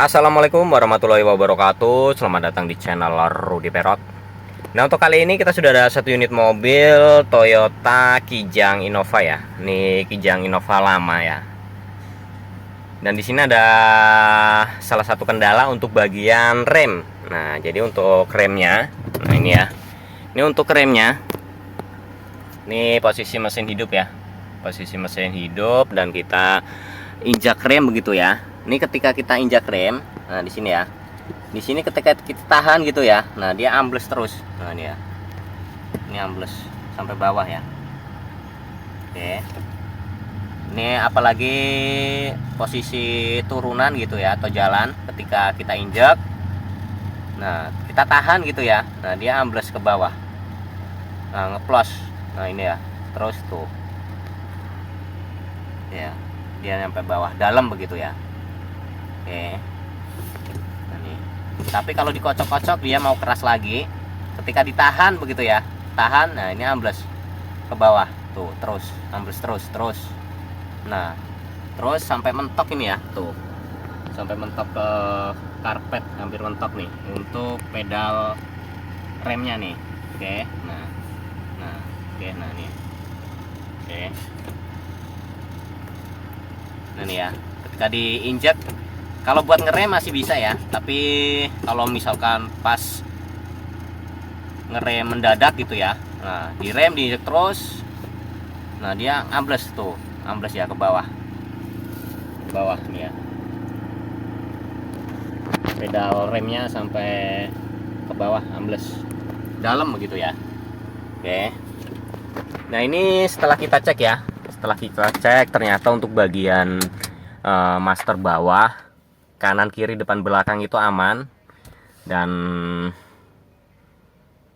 Assalamualaikum warahmatullahi wabarakatuh. Selamat datang di channel Rudy Perot. Nah, untuk kali ini kita sudah ada satu unit mobil Toyota Kijang Innova ya. Ini Kijang Innova lama ya. Dan di sini ada salah satu kendala untuk bagian rem. Nah, jadi untuk remnya, nah ini ya. Ini untuk remnya. Ini posisi mesin hidup ya. Posisi mesin hidup dan kita injak rem begitu ya. Ini ketika kita injak rem, nah di sini ya. Di sini ketika kita tahan gitu ya. Nah, dia ambles terus. Nah, ini ya. Ini ambles sampai bawah ya. Oke. Ini apalagi posisi turunan gitu ya atau jalan ketika kita injak. Nah, kita tahan gitu ya. Nah, dia ambles ke bawah. Nah, ngeplos. Nah, ini ya. Terus tuh. Ya, dia sampai bawah dalam begitu ya. Oke. Nah, nih. Tapi kalau dikocok-kocok dia mau keras lagi. Ketika ditahan begitu ya. Tahan, nah ini ambles ke bawah. Tuh, terus ambles terus. Nah, terus sampai mentok ini ya. Tuh. Sampai mentok ke karpet, hampir mentok nih untuk pedal remnya nih. Oke. Nah. Nah, oke, nah ini. Oke. Nah, nih ya. Ketika diinjek, kalau buat ngerem masih bisa ya, tapi kalau misalkan pas ngerem mendadak gitu ya, nah direm diinjek terus, nah dia ambles tuh, ambles ya ke bawah nih ya, pedal remnya sampai ke bawah ambles dalam begitu ya. Oke. Nah, ini setelah kita cek ya, ternyata untuk bagian master bawah, kanan kiri depan belakang itu aman. Dan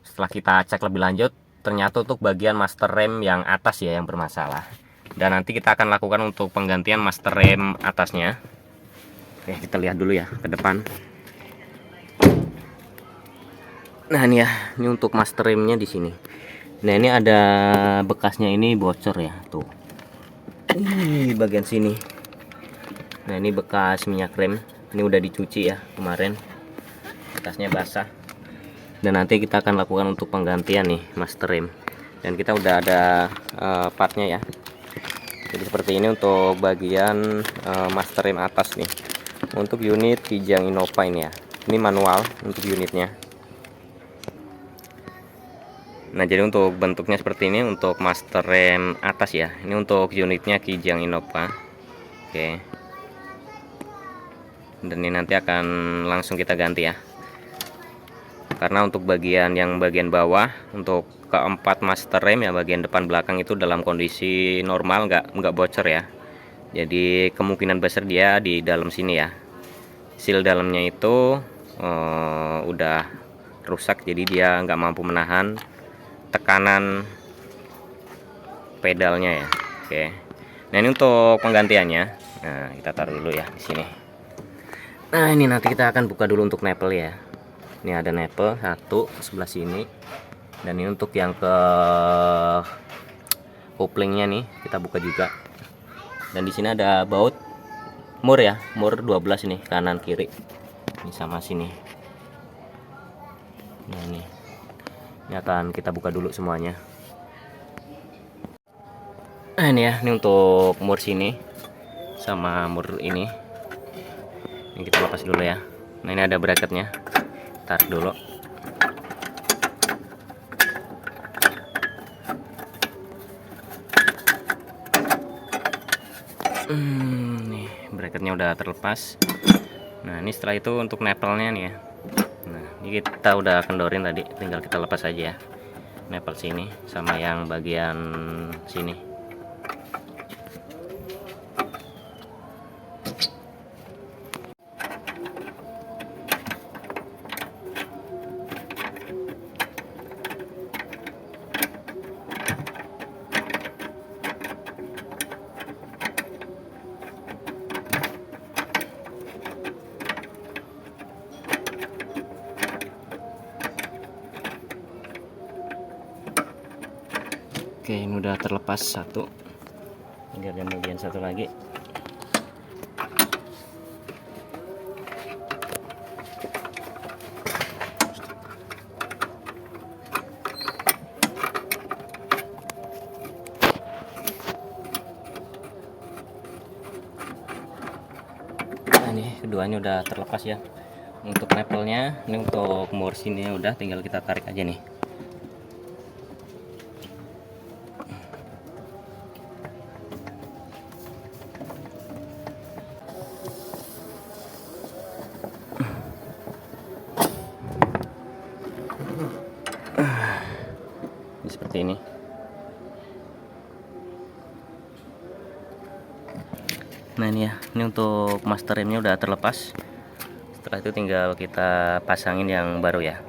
setelah kita cek lebih lanjut, ternyata untuk bagian master rem yang atas ya yang bermasalah. Dan nanti kita akan lakukan untuk penggantian master rem atasnya. Oke, kita lihat dulu ya ke depan. Nah, ini ya, ini untuk master remnya di sini. Nah, ini ada bekasnya, ini bocor ya, tuh. Ini bagian sini. Nah, ini bekas minyak rem. Ini udah dicuci ya kemarin, bekasnya basah. Dan nanti kita akan lakukan untuk penggantian nih master rem. Dan kita udah ada partnya ya. Jadi seperti ini untuk bagian master rem atas nih. Untuk unit Kijang Innova ini ya. Ini manual untuk unitnya. Nah, jadi untuk bentuknya seperti ini untuk master rem atas ya. Ini untuk unitnya Kijang Innova. Oke. Dan ini nanti akan langsung kita ganti ya, karena untuk bagian bawah untuk keempat master rem ya, bagian depan belakang itu dalam kondisi normal, nggak bocor ya. Jadi kemungkinan besar dia di dalam sini ya, seal dalamnya itu udah rusak, jadi dia nggak mampu menahan tekanan pedalnya ya. Oke. Nah, ini untuk penggantiannya. Nah, kita taruh dulu ya di sini. Nah, ini nanti kita akan buka dulu untuk nepel ya. Ini ada nepel satu sebelah sini. Dan ini untuk yang ke couplingnya nih kita buka juga. Dan di sini ada baut mur ya, mur 12 ini kanan kiri. Ini sama sini. Nah, ini akan kita buka dulu semuanya. Nah, ini ya, ini untuk mur sini sama mur ini. Ini kita lepas dulu ya. Nah, ini ada bracketnya, tarik dulu. Nih bracketnya udah terlepas. Nah, ini setelah itu untuk nepelnya nih ya. Nah, ini kita udah kendorin tadi, tinggal kita lepas aja ya nepel sini sama yang bagian sini. Oke, ini udah terlepas satu, tinggal yang bagian satu lagi. nih keduanya udah terlepas ya. Untuk nepelnya, ini untuk morsinnya udah tinggal kita tarik aja nih. Seperti ini. Nah ini ya, ini untuk master remnya udah terlepas. Setelah itu tinggal kita pasangin yang baru ya.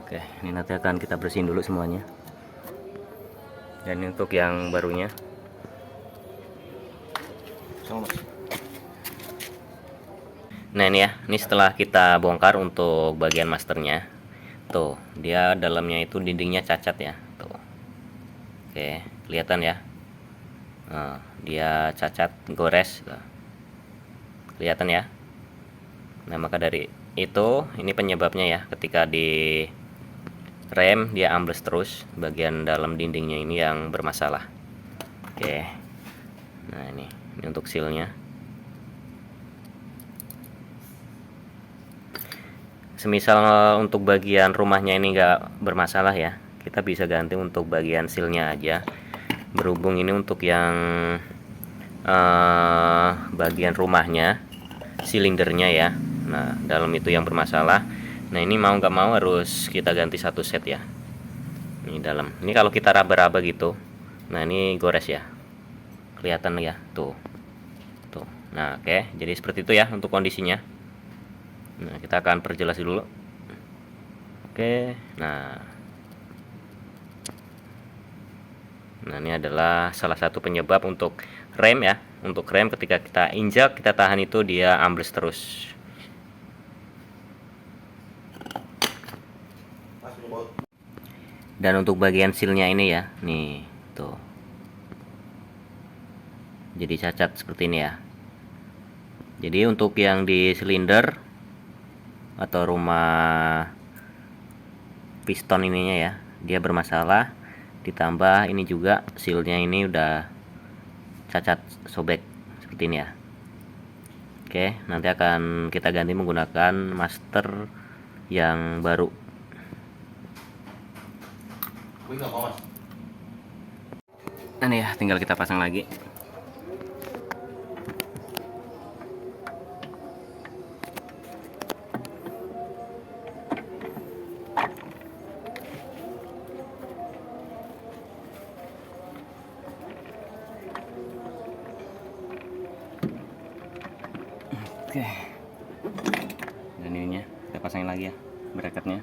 Oke, ini nanti akan kita bersihin dulu semuanya. Dan ini untuk yang barunya. Nah ini ya, ini setelah kita bongkar untuk bagian masternya. Tuh, dia dalamnya itu dindingnya cacat ya. Tuh. Oke, kelihatan ya. Nah, dia cacat, gores. Tuh. Kelihatan ya. Nah, maka dari itu ini penyebabnya ya, ketika di rem dia ambles terus, bagian dalam dindingnya ini yang bermasalah. Oke. Nah, ini untuk sealnya. Semisal untuk bagian rumahnya ini enggak bermasalah ya, kita bisa ganti untuk bagian sealnya aja. Berhubung ini untuk yang bagian rumahnya, silindernya ya. Nah, dalam itu yang bermasalah. Nah, ini mau nggak mau harus kita ganti satu set ya. Ini dalam. Ini kalau kita raba-raba gitu. Nah, ini gores ya. Kelihatan ya, tuh. Tuh. Nah, oke. Jadi seperti itu ya untuk kondisinya. Nah, kita akan perjelas dulu. Oke. Nah, ini adalah salah satu penyebab untuk rem ya. Untuk rem ketika kita injak, kita tahan itu dia ambles terus. Dan untuk bagian sealnya ini ya, nih tuh. Jadi cacat seperti ini ya. Jadi untuk yang di silinder atau rumah piston ininya ya, dia bermasalah. Ditambah ini juga sealnya ini udah cacat, sobek seperti ini ya. Oke, nanti akan kita ganti menggunakan master yang baru. Nah nih ya, tinggal kita pasang lagi. Oke, dan ininya kita pasangin lagi ya, bracketnya.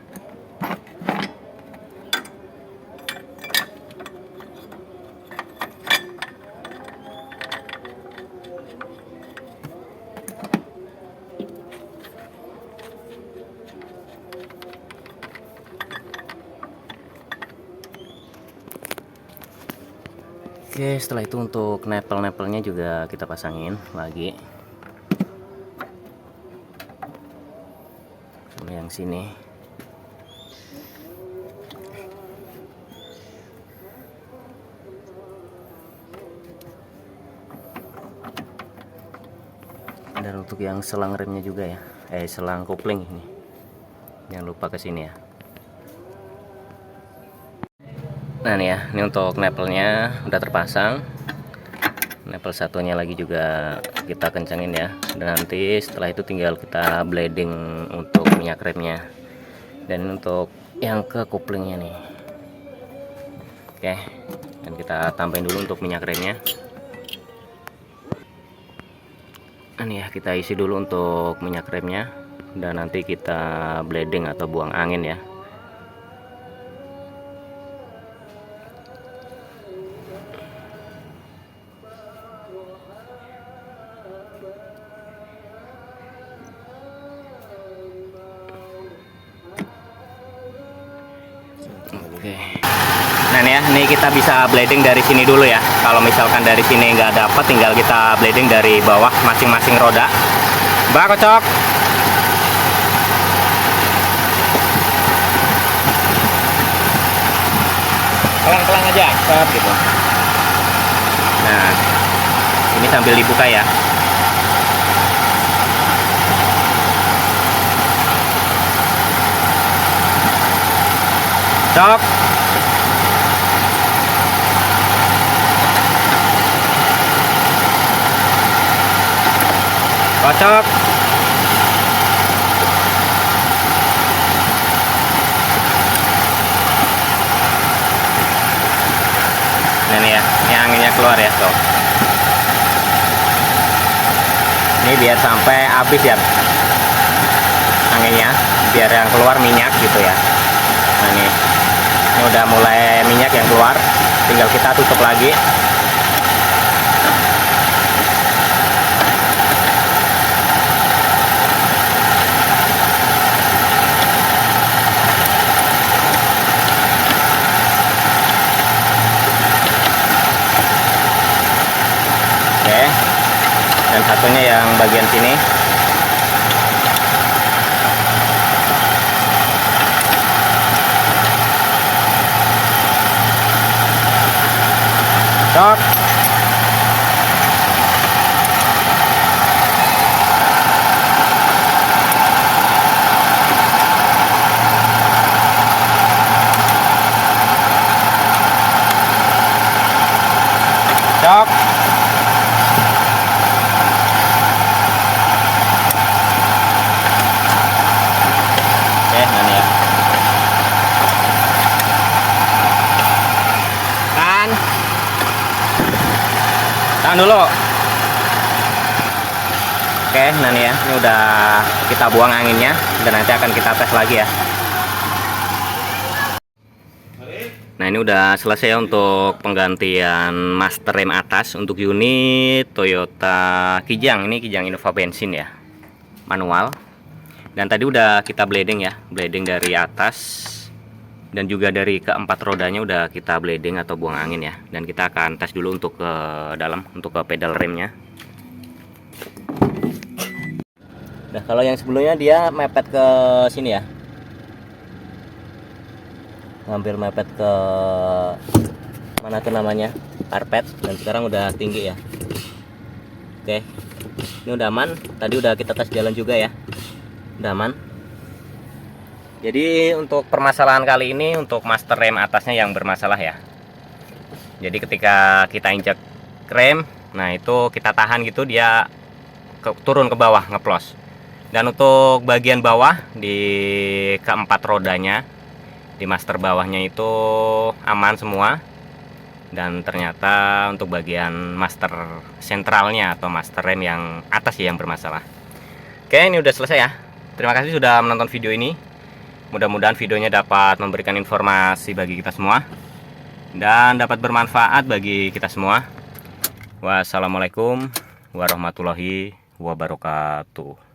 Oke, setelah itu untuk nepel-nepelnya juga kita pasangin lagi. Yang sini. Dan untuk yang selang remnya juga ya, selang kopling ini. Jangan lupa ke sini ya. Nah nih ya, ini untuk nepelnya udah terpasang. Nepel satunya lagi juga kita kencangin ya. Dan nanti setelah itu tinggal kita blading untuk minyak remnya. Dan untuk yang ke koplingnya nih. Oke, dan kita tambahin dulu untuk minyak remnya. Nah nih ya, kita isi dulu untuk minyak remnya. Dan nanti kita blading atau buang angin ya. Oke. Nah ini ya, ini kita bisa blading dari sini dulu ya. Kalau misalkan dari sini nggak dapat, tinggal kita blading dari bawah masing-masing roda. Mbak kocok. Pelan-pelan aja, gitu. Nah, ini sambil dibuka ya. Cok. Kocok. Nah, ini ya, ini anginnya keluar ya, tuh. Ini biar sampai habis ya anginnya, biar yang keluar minyak gitu ya. Nah, ini udah mulai minyak yang keluar, tinggal kita tutup lagi. Oke, dan satunya yang bagian sini. Cok. Cok. Oke, nah ya. Kan. Tahan dulu. Oke, nah nih ya, ini udah kita buang anginnya dan nanti akan kita tes lagi ya. Nah, ini udah selesai untuk penggantian master rem atas untuk unit Toyota Kijang. Ini Kijang Innova bensin ya, manual. Dan tadi udah kita blading ya, blading dari atas dan juga dari keempat rodanya udah kita blading atau buang angin ya. Dan kita akan tes dulu untuk ke dalam, untuk ke pedal remnya. Nah, kalau yang sebelumnya dia mepet ke sini ya, hampir mepet ke mana tuh namanya, karpet, dan sekarang udah tinggi ya. Oke, ini udah aman. Tadi udah kita tes jalan juga ya, udah aman. Jadi untuk permasalahan kali ini untuk master rem atasnya yang bermasalah ya. Jadi ketika kita injak rem, nah itu kita tahan gitu, dia turun ke bawah, ngeplos. Dan untuk bagian bawah di keempat rodanya, di master bawahnya itu aman semua. Dan ternyata untuk bagian master sentralnya atau master rem yang atas ya yang bermasalah. Oke, ini udah selesai ya. Terima kasih sudah menonton video ini. Mudah-mudahan videonya dapat memberikan informasi bagi kita semua dan dapat bermanfaat bagi kita semua. Wassalamualaikum warahmatullahi wabarakatuh.